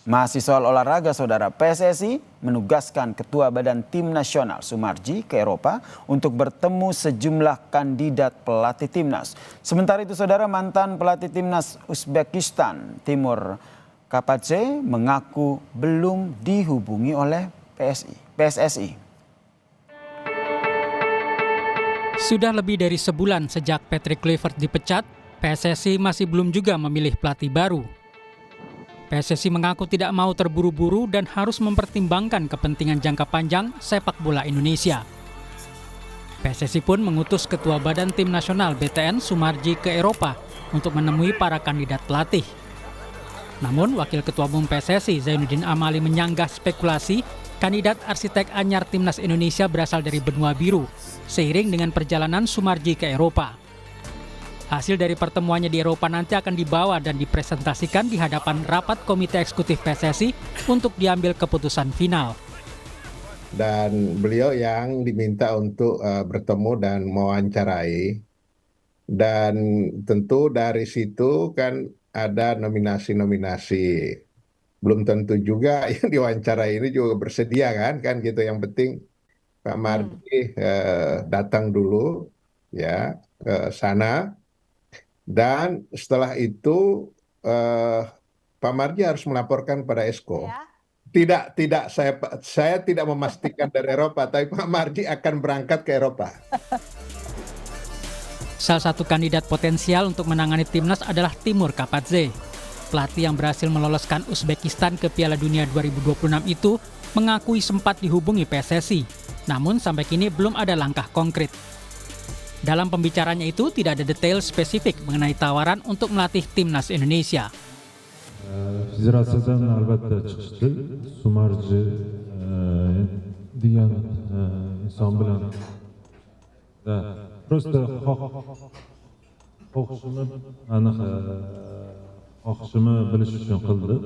Masih soal olahraga, saudara, PSSI menugaskan Ketua Badan Tim Nasional Sumarji ke Eropa untuk bertemu sejumlah kandidat pelatih timnas. Sementara itu, saudara, mantan pelatih timnas Uzbekistan Timur Kapadze mengaku belum dihubungi oleh PSSI. Sudah lebih dari sebulan sejak Patrick Kluivert dipecat, PSSI masih belum juga memilih pelatih baru. PSSI mengaku tidak mau terburu-buru dan harus mempertimbangkan kepentingan jangka panjang sepak bola Indonesia. PSSI pun mengutus Ketua Badan Tim Nasional BTN Sumarji ke Eropa untuk menemui para kandidat pelatih. Namun, Wakil Ketua Umum PSSI Zainuddin Amali menyanggah spekulasi kandidat arsitek anyar Timnas Indonesia berasal dari benua biru, seiring dengan perjalanan Sumarji ke Eropa. Hasil dari pertemuannya di Eropa nanti akan dibawa dan dipresentasikan di hadapan rapat Komite Eksekutif PSSI untuk diambil keputusan final. Dan beliau yang diminta untuk bertemu dan mewawancarai. Dan tentu dari situ kan ada nominasi-nominasi. Belum tentu juga yang diwawancarai ini juga bersedia kan gitu. Yang penting Pak Mardi datang dulu ya ke sana. Dan setelah itu Pak Marji harus melaporkan pada Esko. Tidak, saya tidak memastikan dari Eropa, tapi Pak Marji akan berangkat ke Eropa. Salah satu kandidat potensial untuk menangani timnas adalah Timur Kapadze. Pelatih yang berhasil meloloskan Uzbekistan ke Piala Dunia 2026 itu mengakui sempat dihubungi PSSI, namun sampai kini belum ada langkah konkret. Dalam pembicaranya itu tidak ada detail spesifik mengenai tawaran untuk melatih timnas Indonesia. Federasyondan albatta chiqishdi. Sumarji degan inson bilan просто xohishimni aniq xohishimni bilish uchun qildi.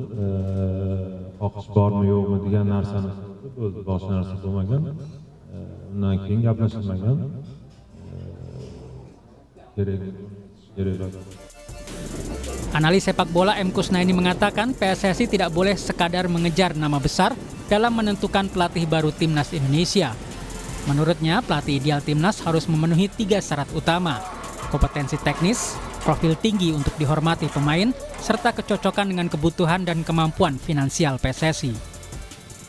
Xohish bormi yo'qmi degan narsani bo'ldi. Boshqa narsa bo'lmagan. Undan keyin gaplashilmagan. Analis sepak bola M. Kusnaini mengatakan PSSI tidak boleh sekadar mengejar nama besar dalam menentukan pelatih baru timnas Indonesia. Menurutnya, pelatih ideal timnas harus memenuhi 3 syarat utama: kompetensi teknis, profil tinggi untuk dihormati pemain, serta kecocokan dengan kebutuhan dan kemampuan finansial PSSI.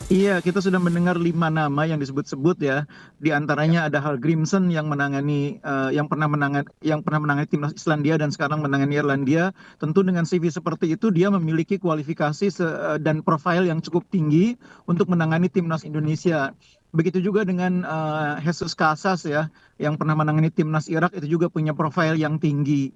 Iya, kita sudah mendengar 5 nama yang disebut-sebut ya. Di antaranya ada Hal Grimson yang menangani yang pernah menangani timnas Islandia dan sekarang menangani Irlandia. Tentu dengan CV seperti itu dia memiliki kualifikasi dan profil yang cukup tinggi untuk menangani timnas Indonesia. Begitu juga dengan Jesus Casas ya, yang pernah menangani timnas Irak, itu juga punya profil yang tinggi.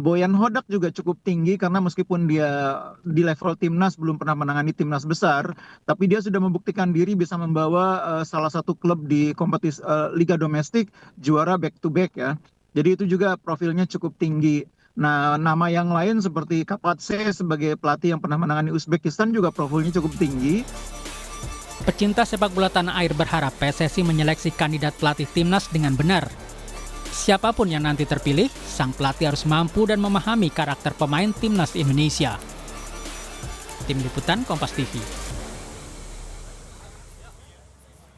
Boyan Hodak juga cukup tinggi karena meskipun dia di level timnas belum pernah menangani timnas besar, tapi dia sudah membuktikan diri bisa membawa salah satu klub di kompetisi liga domestik juara back to back ya. Jadi itu juga profilnya cukup tinggi. Nah, nama yang lain seperti Kapadze sebagai pelatih yang pernah menangani Uzbekistan juga profilnya cukup tinggi. Pecinta sepak bola tanah air berharap PSSI menyeleksi kandidat pelatih timnas dengan benar. Siapapun yang nanti terpilih, sang pelatih harus mampu dan memahami karakter pemain timnas Indonesia. Tim Liputan Kompas TV.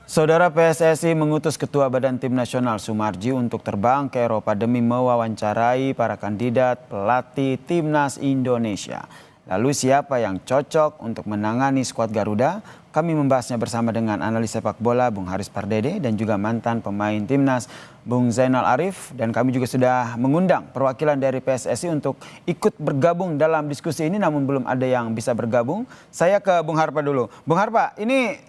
Saudara, PSSI mengutus Ketua Badan Tim Nasional Sumarji untuk terbang ke Eropa demi mewawancarai para kandidat pelatih timnas Indonesia. Lalu siapa yang cocok untuk menangani skuad Garuda? Kami membahasnya bersama dengan analis sepak bola Bung Haris Pardede dan juga mantan pemain timnas Bung Zainal Arif. Dan kami juga sudah mengundang perwakilan dari PSSI untuk ikut bergabung dalam diskusi ini, namun belum ada yang bisa bergabung. Saya ke Bung Harpa dulu. Bung Harpa, ini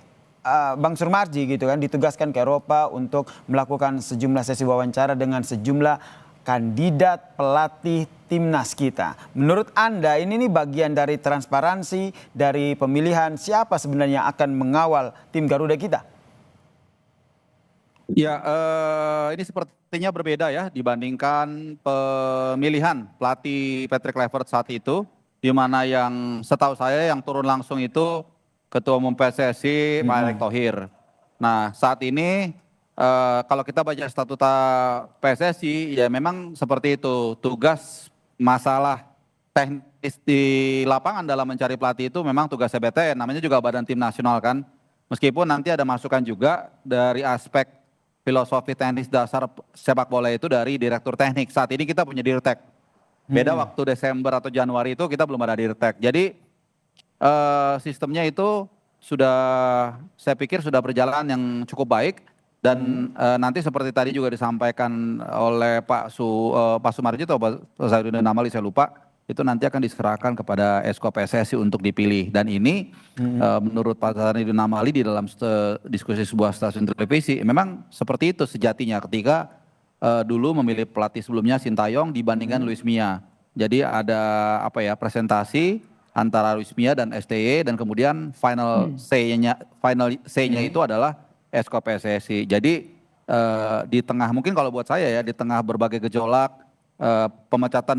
Bang Sumarji gitu kan ditugaskan ke Eropa untuk melakukan sejumlah sesi wawancara dengan sejumlah kandidat pelatih timnas kita. Menurut Anda ini nih bagian dari transparansi dari pemilihan siapa sebenarnya akan mengawal tim Garuda kita? Ya, ini sepertinya berbeda ya dibandingkan pemilihan pelatih Patrick Kluivert saat itu, di mana yang setahu saya yang turun langsung itu Ketua Umum PSSI Pak Erick Thohir. Nah, saat ini kalau kita baca statuta PSSI ya memang seperti itu, tugas masalah teknis di lapangan dalam mencari pelatih itu memang tugas BTN, namanya juga Badan Tim Nasional kan. Meskipun nanti ada masukan juga dari aspek filosofi teknis dasar sepak bola itu dari direktur teknik. Saat ini kita punya dirtek. Beda waktu Desember atau Januari itu kita belum ada dirtek. Jadi sistemnya itu saya pikir sudah berjalan yang cukup baik. Dan nanti seperti tadi juga disampaikan oleh Pak Sumarji atau Pak Zainuddin Amali, saya lupa, itu nanti akan diserahkan kepada Esko PSSI untuk dipilih. Dan ini menurut Pak Zainuddin Amali di dalam diskusi sebuah stasiun televisi, memang seperti itu sejatinya ketika dulu memilih pelatih sebelumnya Sintayong dibandingkan Luis Mia. Jadi ada presentasi antara Luis Mia dan STY dan kemudian final say-nya itu adalah Esko PSSI. Jadi di tengah mungkin kalau buat saya ya di tengah berbagai gejolak pemecatan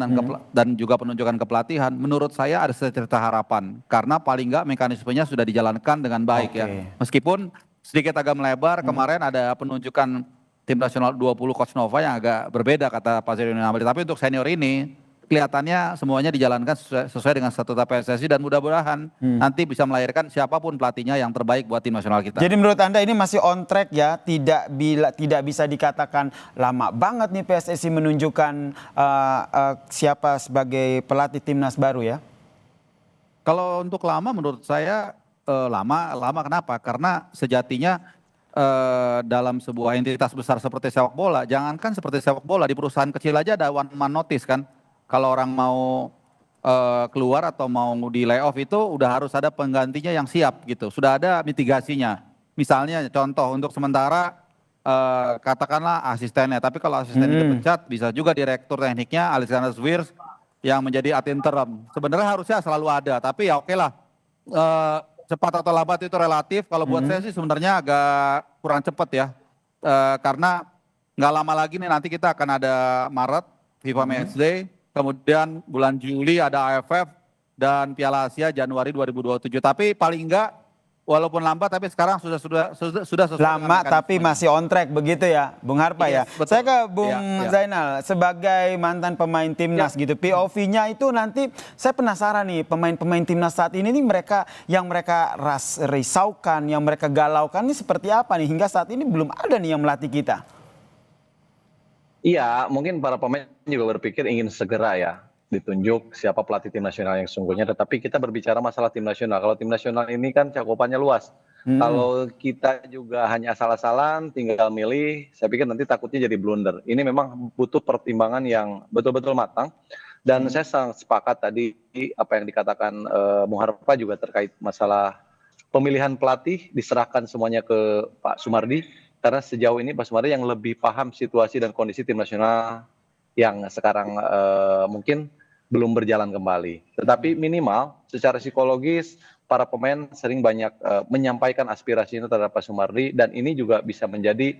dan juga penunjukan kepelatihan, menurut saya ada cerita harapan karena paling enggak mekanismenya sudah dijalankan dengan baik ya. Meskipun sedikit agak melebar, kemarin ada penunjukan tim nasional 20 Coach Nova yang agak berbeda kata Pak Zainuddin Amali. Tapi untuk senior ini kelihatannya semuanya dijalankan sesuai dengan statuta PSSI dan mudah-mudahan nanti bisa melahirkan siapapun pelatihnya yang terbaik buat tim nasional kita. Jadi menurut Anda ini masih on track ya, tidak bisa dikatakan lama banget nih PSSI menunjukkan siapa sebagai pelatih timnas baru ya? Kalau untuk lama menurut saya lama kenapa? Karena sejatinya dalam sebuah entitas besar seperti sepak bola, jangankan seperti sepak bola, di perusahaan kecil aja ada one man notice kan. Kalau orang mau keluar atau mau di layoff itu udah harus ada penggantinya yang siap gitu. Sudah ada mitigasinya. Misalnya contoh untuk sementara katakanlah asistennya. Tapi kalau asistennya dipecat bisa juga direktur tekniknya Alexander Zwirs yang menjadi ad interim. Sebenarnya harusnya selalu ada. Tapi ya oke lah. Cepat atau lambat itu relatif. Kalau buat saya sih sebenarnya agak kurang cepat ya. Karena nggak lama lagi nih nanti kita akan ada Maret FIFA Matchday. Kemudian bulan Juli ada AFF dan Piala Asia Januari 2027. Tapi paling enggak walaupun lambat tapi sekarang sudah sesuai lama tapi masih on track begitu ya Bung Harpa ya. Betul. Saya ke Bung Zainal sebagai mantan pemain timnas gitu. POV-nya itu nanti saya penasaran nih pemain-pemain timnas saat ini nih mereka risaukan, yang mereka galaukan ini seperti apa nih hingga saat ini belum ada nih yang melatih kita. Iya, mungkin para pemain juga berpikir ingin segera ya ditunjuk siapa pelatih tim nasional yang sesungguhnya. Tetapi kita berbicara masalah tim nasional. Kalau tim nasional ini kan cakupannya luas. Kalau kita juga hanya asal-asalan tinggal milih, saya pikir nanti takutnya jadi blunder. Ini memang butuh pertimbangan yang betul-betul matang. Dan saya sangat sepakat tadi apa yang dikatakan Bung Harpa juga terkait masalah pemilihan pelatih diserahkan semuanya ke Pak Sumardi. Karena sejauh ini Pak Sumardi yang lebih paham situasi dan kondisi tim nasional yang sekarang mungkin belum berjalan kembali. Tetapi minimal secara psikologis para pemain sering banyak menyampaikan aspirasinya terhadap Pak Sumardi dan ini juga bisa menjadi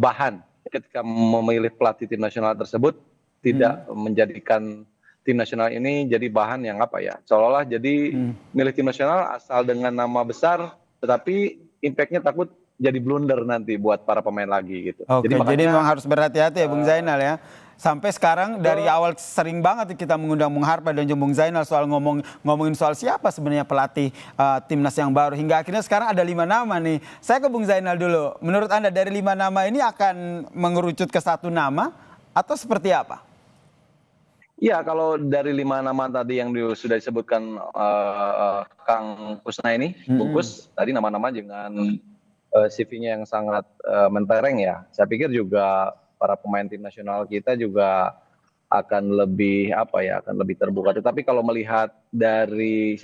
bahan ketika memilih pelatih tim nasional tersebut tidak menjadikan tim nasional ini jadi bahan yang seolah-olah jadi milih tim nasional asal dengan nama besar tetapi impactnya takut jadi blunder nanti buat para pemain lagi gitu. Oke, jadi memang harus berhati-hati ya Bung Zainal ya. Sampai sekarang dari awal sering banget kita mengundang Bung Harpa dan Bung Zainal soal ngomongin soal siapa sebenarnya pelatih timnas yang baru. Hingga akhirnya sekarang ada 5 nama nih. Saya ke Bung Zainal dulu. Menurut Anda dari 5 nama ini akan mengerucut ke 1 nama atau seperti apa? Iya, kalau dari 5 nama tadi yang sudah disebutkan Kang Kusna ini, Bungkus, tadi nama-nama dengan CV-nya yang sangat mentereng ya. Saya pikir juga para pemain tim nasional kita juga akan lebih akan lebih terbuka. Tetapi kalau melihat dari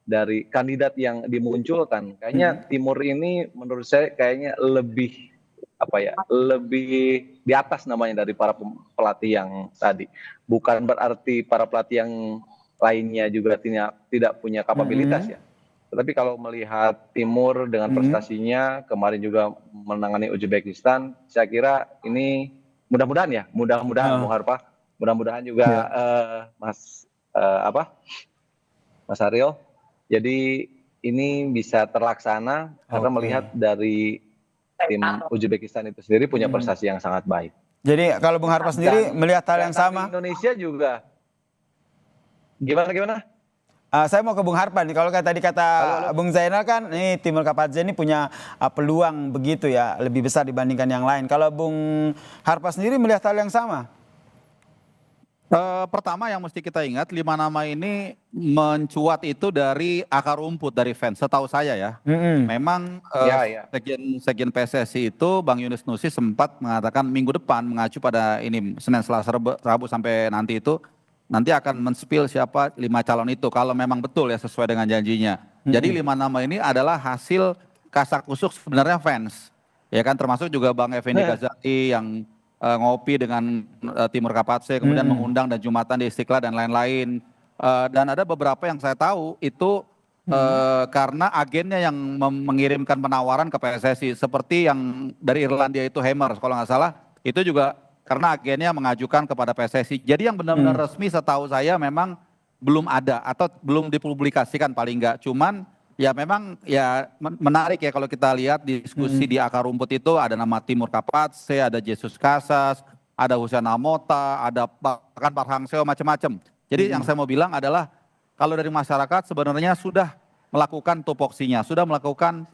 dari kandidat yang dimunculkan, kayaknya Timur ini menurut saya kayaknya lebih lebih di atas namanya dari para pelatih yang tadi. Bukan berarti para pelatih yang lainnya juga tidak punya kapabilitas ya. Tetapi kalau melihat Timur dengan prestasinya kemarin juga menangani Uzbekistan, saya kira ini mudah-mudahan Bung Harpa, mudah-mudahan juga Mas Aryo. Jadi ini bisa terlaksana karena melihat dari tim Uzbekistan itu sendiri punya prestasi yang sangat baik. Jadi kalau Bung Harpa sendiri melihat hal yang sama? Indonesia juga Gimana? Saya mau ke Bung Harpan nih. Kalau tadi kata Bung Zainal kan, nih Timur Kapadze ini punya peluang begitu ya, lebih besar dibandingkan yang lain. Kalau Bung Harpa sendiri melihat hal yang sama? Pertama yang mesti kita ingat 5 nama ini mencuat itu dari akar rumput dari fans. Setahu saya ya, memang Sekjen PSSI itu Bang Yunus Nusi sempat mengatakan minggu depan mengacu pada ini Senin, Selasa, Rabu sampai nanti itu nanti akan men-spill siapa 5 calon itu kalau memang betul ya sesuai dengan janjinya. Jadi 5 nama ini adalah hasil kasak-kusuk sebenarnya fans. Ya kan termasuk juga Bang Effendi Ghazali yang ngopi dengan Timur Kapadze, kemudian mengundang dan Jumatan di Istiqlal dan lain-lain. Dan ada beberapa yang saya tahu itu karena agennya yang mengirimkan penawaran ke PSSI. Seperti yang dari Irlandia itu Hammers kalau nggak salah, itu juga karena agennya mengajukan kepada PSSI. Jadi yang benar-benar resmi setahu saya memang belum ada atau belum dipublikasikan paling nggak. Cuman ya memang ya menarik ya kalau kita lihat diskusi di akar rumput itu ada nama Timur Kapadze, ada Jesus Casas, ada Hussein Amota, ada bahkan Park Hang-seo macam-macam. Jadi yang saya mau bilang adalah kalau dari masyarakat sebenarnya sudah melakukan tupoksinya, sudah melakukan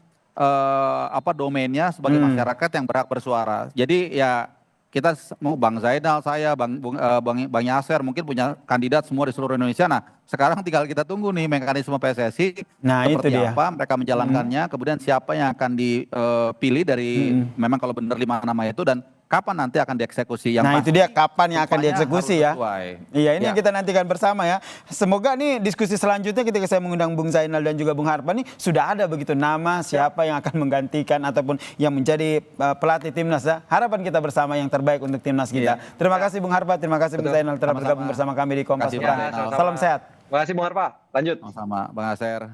domainnya sebagai masyarakat yang berhak bersuara. Jadi ya kita mau Bang Zainal, saya, Bang Yasser mungkin punya kandidat semua di seluruh Indonesia. Nah sekarang tinggal kita tunggu nih mekanisme PSSI seperti apa mereka menjalankannya, kemudian siapa yang akan dipilih dari memang kalau benar 5 nama itu dan kapan nanti akan dieksekusi. Yang itu dia kapan yang akan dieksekusi ya. Iya ini yang kita nantikan bersama ya. Semoga nih diskusi selanjutnya ketika saya mengundang Bung Zainal dan juga Bung Harpa nih sudah ada begitu nama siapa yang akan menggantikan ataupun yang menjadi pelatih timnas ya. Harapan kita bersama yang terbaik untuk timnas kita. Terima kasih Bung Harpa, terima kasih Bung Zainal telah bergabung bersama kami di Kompas Petang. Salam sehat. Terima kasih Bung Harpa. Lanjut. Sama Bang Aser.